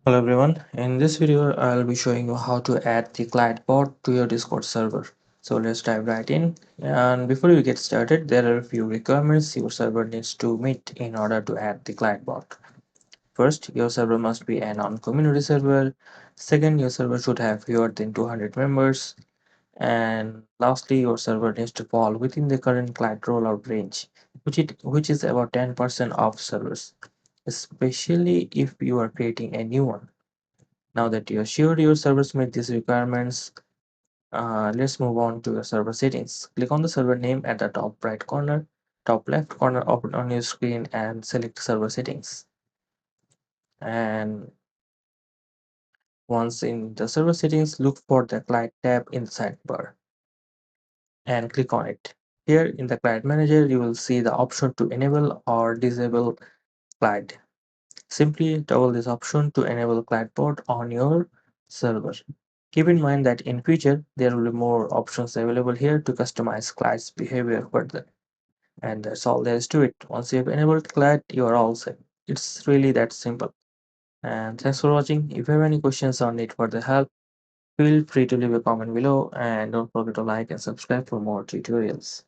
Hello everyone, in this video I'll be showing you how to add the Clyde bot to your Discord server. So let's dive right in, and before we get started there are a few requirements your server needs to meet in order to add the Clyde bot. First, your server must be a non-community server. Second, your server should have fewer than 200 members. And lastly, your server needs to fall within the current Clyde rollout range, which is about 10% of servers, especially if you are creating a new one. Now that you're sure your servers meet these requirements, let's move on to your server settings. Click on the server name at the top left corner on your screen and select server settings. And once in the server settings, look for the client tab in the sidebar and click on it. Here in the client manager, you will see the option to enable or disable client. Simply toggle this option to enable Clyde bot on your server. Keep in mind that in future there will be more options available here to customize Clyde's behavior further. And that's all there is to it. Once you have enabled Clyde, you are all set. It's really that simple. And thanks for watching. If you have any questions or need further help, feel free to leave a comment below and don't forget to like and subscribe for more tutorials.